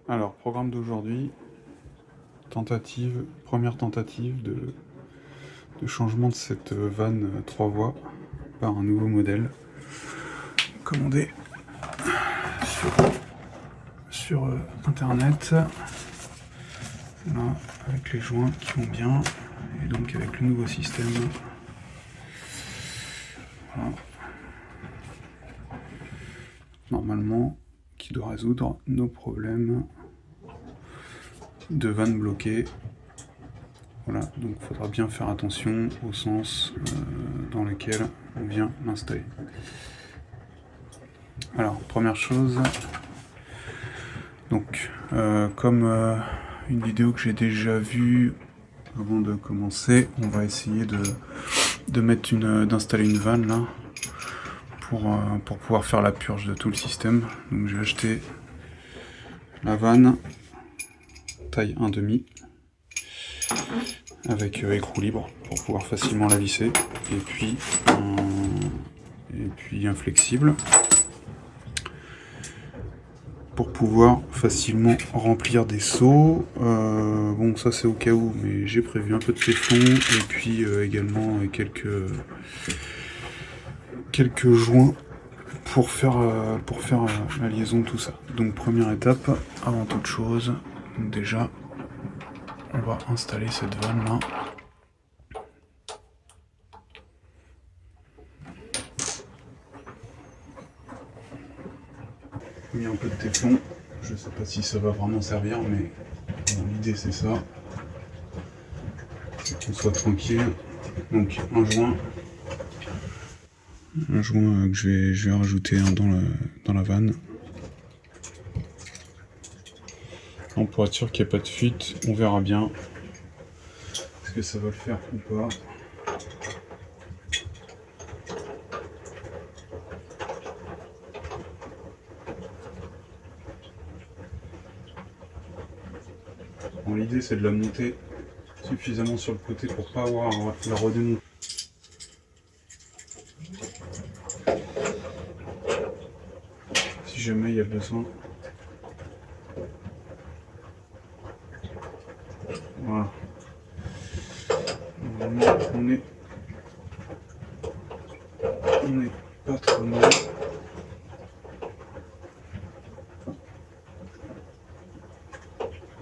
Alors, programme d'aujourd'hui, première tentative de changement de cette vanne 3 voies par un nouveau modèle commandé sur internet. Voilà, avec les joints qui vont bien, et donc avec le nouveau système. Voilà. Normalement, qui doit résoudre nos problèmes de vannes bloquées. Voilà, donc il faudra bien faire attention au sens dans lequel on vient l'installer. Alors, première chose, donc comme une vidéo que j'ai déjà vue avant de commencer, on va essayer d'installer une vanne là pour pouvoir faire la purge de tout le système. Donc j'ai acheté la vanne taille 1,5 avec écrou libre pour pouvoir facilement la visser, et puis un flexible pour pouvoir facilement remplir des seaux. Bon, ça c'est au cas où, mais j'ai prévu un peu de téflon et puis également quelques joints pour faire la liaison de tout ça. Donc première étape, avant toute chose, déjà on va installer cette vanne là. J'ai mis un peu de téflon, je sais pas si ça va vraiment servir, mais bon, l'idée c'est ça, c'est qu'on soit tranquille. Donc un joint que je vais rajouter dans la vanne. On pour être sûr qu'il n'y ait pas de fuite, on verra bien est-ce que ça va le faire ou pas. Bon, l'idée c'est de la monter suffisamment sur le côté pour pas avoir à la redémonter. Si jamais il y a besoin. Voilà. Normalement on est pas trop mal.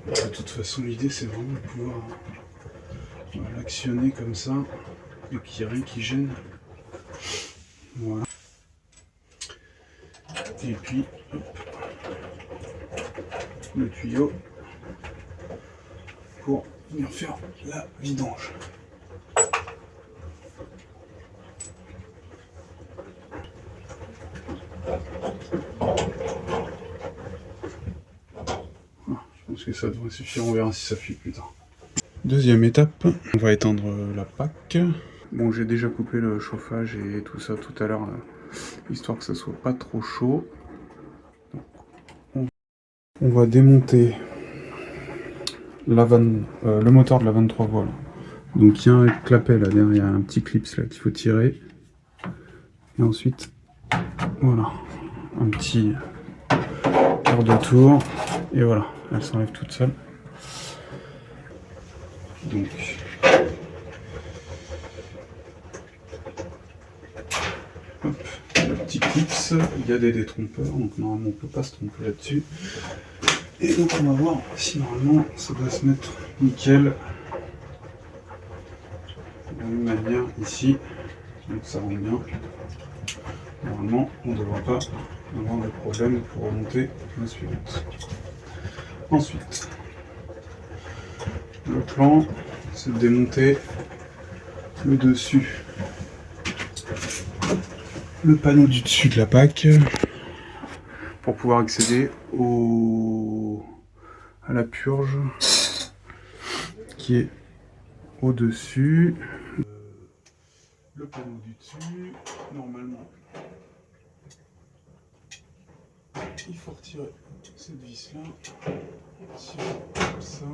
De toute façon l'idée c'est vraiment de pouvoir l'actionner comme ça et qu'il n'y ait rien qui gêne. Voilà. Et puis hop, le tuyau pour venir faire la vidange. Voilà, je pense que ça devrait suffire, on verra si ça fuit plus tard. Deuxième étape, on va éteindre la PAC. Bon, j'ai déjà coupé le chauffage et tout ça tout à l'heure, histoire que ça soit pas trop chaud. Donc, on va démonter la vanne, le moteur de la 23 voies. Là. Donc il y a un clapet là derrière, il y a un petit clips là qu'il faut tirer. Et ensuite, voilà, un petit quart de tour. Et voilà, elle s'enlève toute seule. Donc, hop, le petit clips, il y a des détrompeurs, donc normalement on ne peut pas se tromper là-dessus. Et donc on va voir si normalement ça doit se mettre nickel. De la même manière ici, donc ça rentre bien. Normalement on ne devrait pas avoir de problème pour remonter la suivante. Ensuite, le plan, c'est de démonter le dessus, le panneau du dessus de la PAC pour pouvoir accéder à la purge qui est au-dessus. Le panneau du dessus, normalement, il faut retirer cette vis là, tirer comme ça,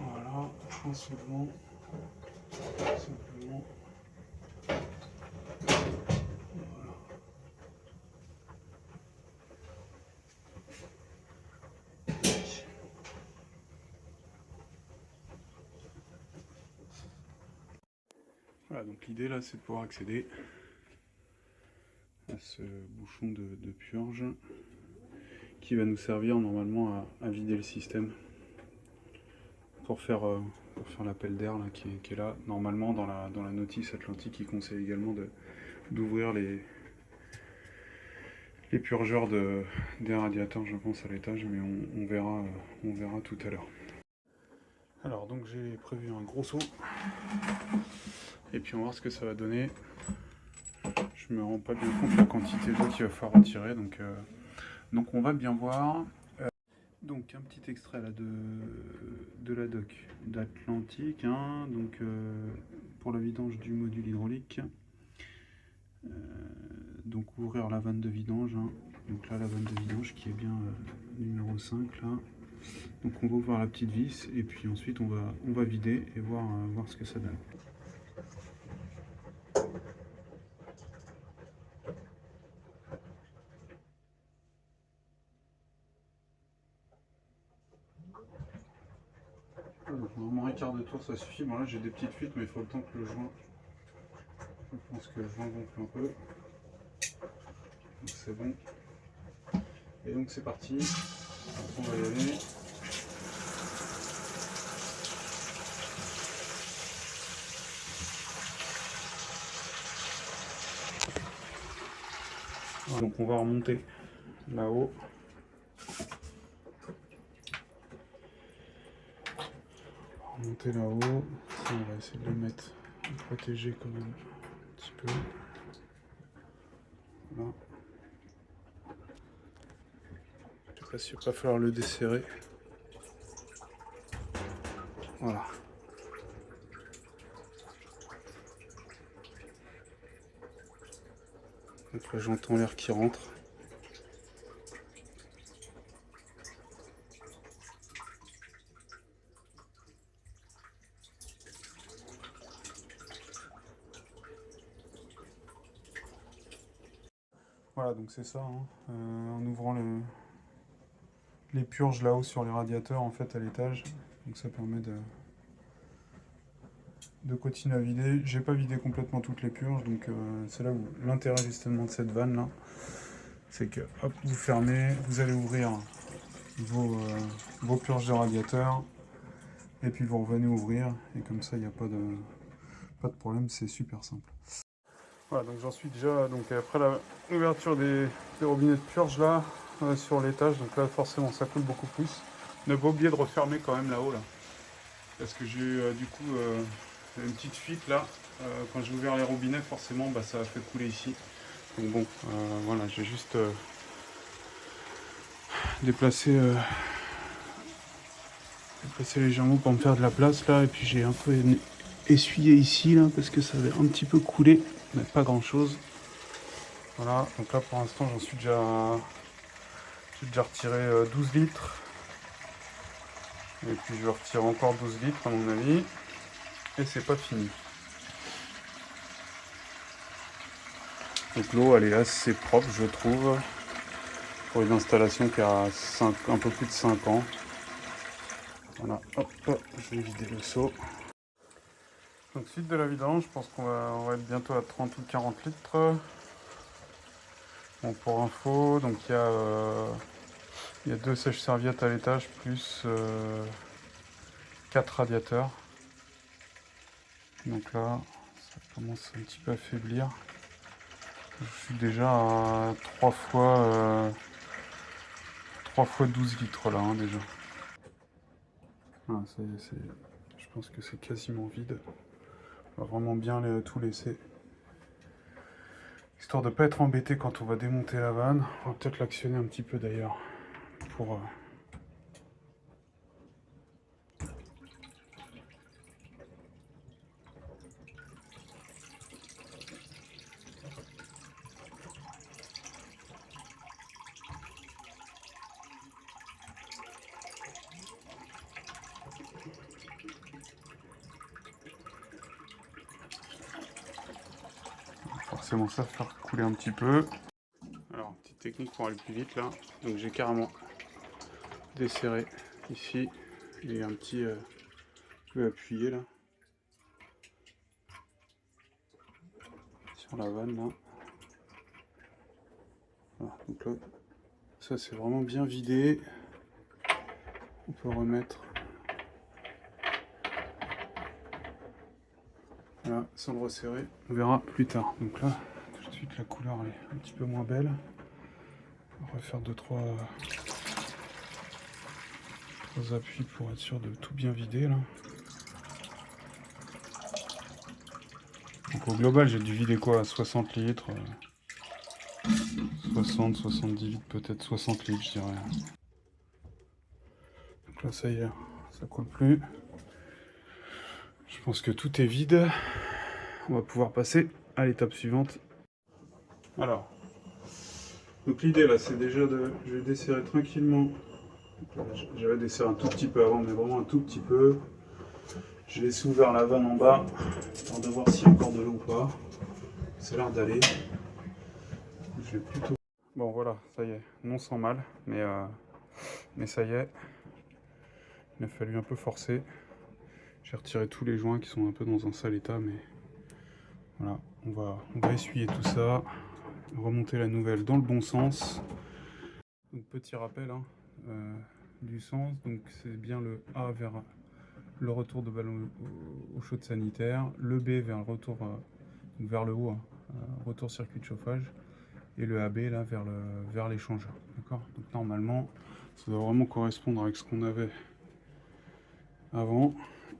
voilà, un soulevant, simplement. Voilà. Voilà, donc l'idée là c'est de pouvoir accéder à ce bouchon de purge qui va nous servir normalement à vider le système pour faire l'appel d'air qui est là. Normalement dans la notice Atlantique, il conseille également d'ouvrir les purgeurs des radiateurs, je pense, à l'étage, mais on verra tout à l'heure. Alors donc j'ai prévu un gros seau et puis on va voir ce que ça va donner. Je me rends pas bien compte de la quantité d'eau qu'il va falloir retirer, donc on va bien voir. Donc un petit extrait là de la doc d'Atlantique, hein, donc pour le vidange du module hydraulique. Donc ouvrir la vanne de vidange, hein. Donc là la vanne de vidange qui est bien numéro 5 là. Donc on va ouvrir la petite vis et puis ensuite on va vider et voir ce que ça donne. Donc normalement un quart de tour ça suffit. Bon là j'ai des petites fuites mais il faut le temps que le joint. Je pense que le joint gonfle un peu. Donc c'est bon. Et donc c'est parti. On va y aller. Voilà, donc on va remonter là-haut. Remonter là-haut. On va essayer de le mettre protégé quand même un petit peu. Voilà. Je sais pas s'il va pas falloir le desserrer. Voilà. Donc là j'entends l'air qui rentre. Voilà, donc c'est ça, hein. En ouvrant les purges là-haut sur les radiateurs en fait à l'étage, donc ça permet de continuer à vider. J'ai pas vidé complètement toutes les purges, donc c'est là où l'intérêt justement de cette vanne là, c'est que hop, vous fermez, vous allez ouvrir vos purges de radiateur, et puis vous revenez ouvrir, et comme ça il n'y a pas de problème, c'est super simple. Voilà, donc j'en suis déjà donc après l'ouverture des robinets de purge là sur l'étage, donc là forcément ça coule beaucoup plus. Ne pas oublier de refermer quand même là-haut là, parce que j'ai eu du coup une petite fuite là. Quand j'ai ouvert les robinets, forcément bah, ça a fait couler ici. Donc bon, voilà, j'ai juste déplacé légèrement pour me faire de la place là, et puis j'ai un peu essuyé ici là parce que ça avait un petit peu coulé, mais pas grand chose. Voilà, donc là pour l'instant j'ai déjà retiré 12 litres. Et puis je vais retirer encore 12 litres à mon avis. Et c'est pas fini. Donc l'eau elle est assez propre je trouve. Pour une installation qui a un peu plus de 5 ans. Voilà, hop, je vais vider le seau. Donc suite de la vidange, je pense qu'on va être bientôt à 30 ou 40 litres. Bon, pour info, donc il y a 2 sèches-serviettes à l'étage plus 4 radiateurs. Donc là, ça commence un petit peu à faiblir. Je suis déjà à 3 fois 12 litres là, hein, déjà. Voilà, je pense que c'est quasiment vide. On va vraiment bien tout laisser. Histoire de ne pas être embêté quand on va démonter la vanne. On va peut-être l'actionner un petit peu d'ailleurs. Pour forcément ça faire couler un petit peu. Alors, petite technique pour aller plus vite là. Donc j'ai carrément desserré ici. Il y a un petit peu appuyé là. sur la vanne là. Voilà, donc là, ça c'est vraiment bien vidé. On peut remettre. Voilà, sans le resserrer. On verra plus tard. Donc là, tout de suite la couleur elle est un petit peu moins belle. On va refaire 2-3 appuis pour être sûr de tout bien vider là. Donc au global j'ai dû vider quoi, 60 litres, 60, 70 litres, peut-être 60 litres je dirais. Donc là ça y est, ça coule plus. Je pense que tout est vide. On va pouvoir passer à l'étape suivante. Alors, donc l'idée là c'est déjà de... Je vais desserrer tranquillement. J'avais desserré un tout petit peu avant, mais vraiment un tout petit peu. J'ai laissé ouvert la vanne en bas, pour de voir s'il y a encore de l'eau ou pas. Ça a l'air d'aller. Je vais plutôt... Bon voilà, ça y est, non sans mal, mais ça y est. Il a fallu un peu forcer. J'ai retiré tous les joints qui sont un peu dans un sale état, mais voilà, on va essuyer tout ça, remonter la nouvelle dans le bon sens. Donc petit rappel hein, du sens, donc c'est bien le A vers le retour de ballon au chaude sanitaire, le B vers le retour vers le haut, hein, retour circuit de chauffage, et le AB là vers l'échangeur. D'accord. Donc normalement, ça doit vraiment correspondre avec ce qu'on avait avant.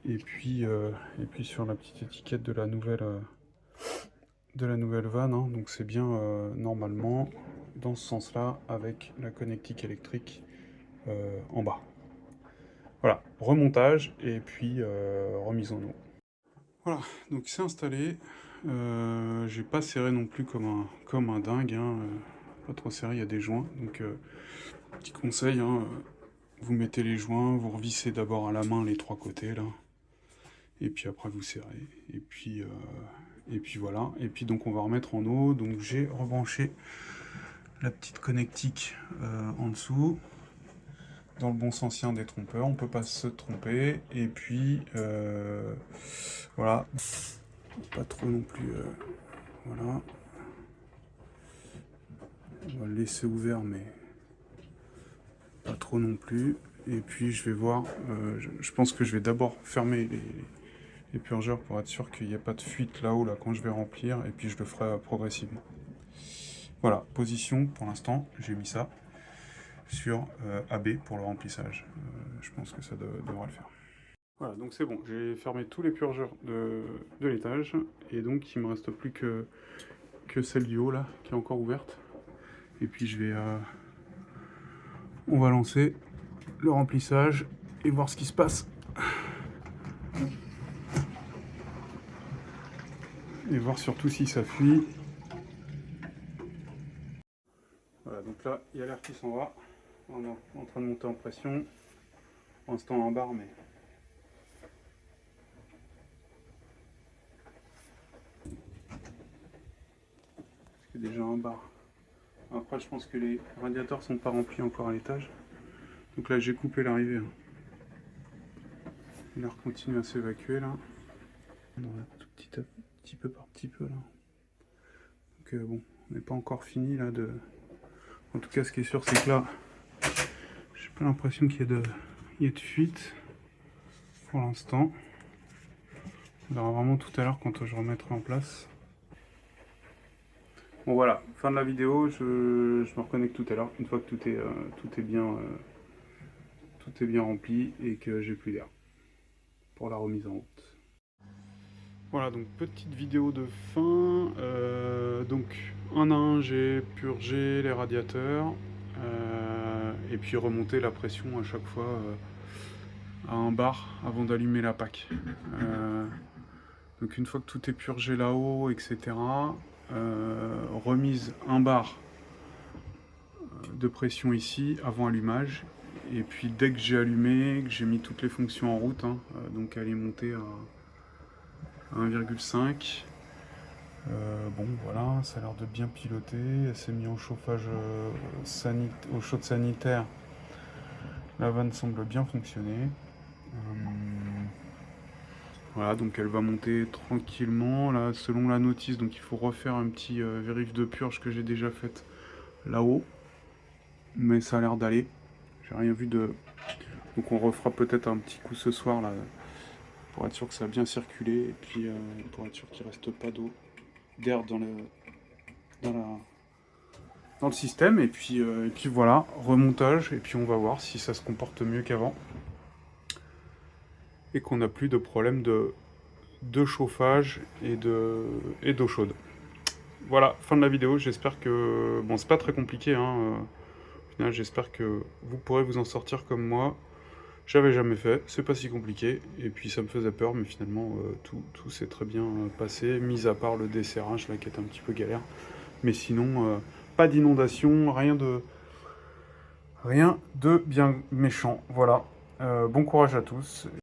Et puis sur la petite étiquette de la nouvelle vanne, hein, donc c'est bien normalement dans ce sens-là avec la connectique électrique en bas. Voilà, remontage et puis remise en eau. Voilà, donc c'est installé. J'ai pas serré non plus comme un dingue, hein, pas trop serré, il y a des joints. Donc petit conseil, hein, vous mettez les joints, vous revissez d'abord à la main les 3 côtés là, et puis après vous serrez. Et puis voilà. Et puis donc on va remettre en eau. Donc j'ai rebranché la petite connectique en dessous. Dans le bon sens des trompeurs, on peut pas se tromper. Et puis voilà, pas trop non plus. Voilà, on va le laisser ouvert, mais pas trop non plus. Et puis je vais voir. Je pense que je vais d'abord fermer les purgeurs pour être sûr qu'il n'y a pas de fuite là-haut là quand je vais remplir. Et puis je le ferai progressivement. Voilà, position pour l'instant, j'ai mis ça sur AB pour le remplissage. Je pense que ça devra le faire. Voilà, donc c'est bon, j'ai fermé tous les purgeurs de l'étage, et donc il me reste plus que celle du haut là, qui est encore ouverte. Et puis on va lancer le remplissage et voir ce qui se passe. Et voir surtout si ça fuit. Voilà, donc là, il y a l'air qui s'en va. On est en train de monter en pression. Pour l'instant en barre, mais... c'est déjà en barre. Après, je pense que les radiateurs sont pas remplis encore à l'étage. Donc là, j'ai coupé l'arrivée. L'air continue à s'évacuer là. On en a tout petit peu par petit peu là. Donc bon, on n'est pas encore fini là de... En tout cas, ce qui est sûr, c'est que là, j'ai pas l'impression qu'il y ait de fuite pour l'instant. On verra vraiment tout à l'heure quand je remettrai en place. Bon voilà, fin de la vidéo, je me reconnecte tout à l'heure, une fois que tout est bien rempli et que j'ai plus d'air pour la remise en route. Voilà, donc petite vidéo de fin. Donc un à un, j'ai purgé les radiateurs et puis remonté la pression à chaque fois à un bar avant d'allumer la PAC. Donc une fois que tout est purgé là-haut, etc., remise un bar de pression ici avant allumage. Et puis dès que j'ai allumé, que j'ai mis toutes les fonctions en route, hein, donc elle est montée à 1,5. Bon voilà, ça a l'air de bien piloter. Elle s'est mise au chauffage au chaude sanitaire. La vanne semble bien fonctionner. Voilà, donc elle va monter tranquillement. Là, selon la notice, donc il faut refaire un petit vérif de purge que j'ai déjà fait là-haut. Mais ça a l'air d'aller. J'ai rien vu de... Donc on refera peut-être un petit coup ce soir là, pour être sûr que ça a bien circulé et puis pour être sûr qu'il ne reste pas d'air dans, dans le système. Et puis voilà, remontage, et puis on va voir si ça se comporte mieux qu'avant. Et qu'on n'a plus de problème de chauffage et d'eau chaude. Voilà, fin de la vidéo. J'espère que... Bon, c'est pas très compliqué, hein. Au final, j'espère que vous pourrez vous en sortir comme moi. J'avais jamais fait, c'est pas si compliqué. Et puis ça me faisait peur, mais finalement, tout s'est très bien passé, mis à part le desserrage, là, qui est un petit peu galère. Mais sinon, pas d'inondation, rien de bien méchant. Voilà. Bon courage à tous.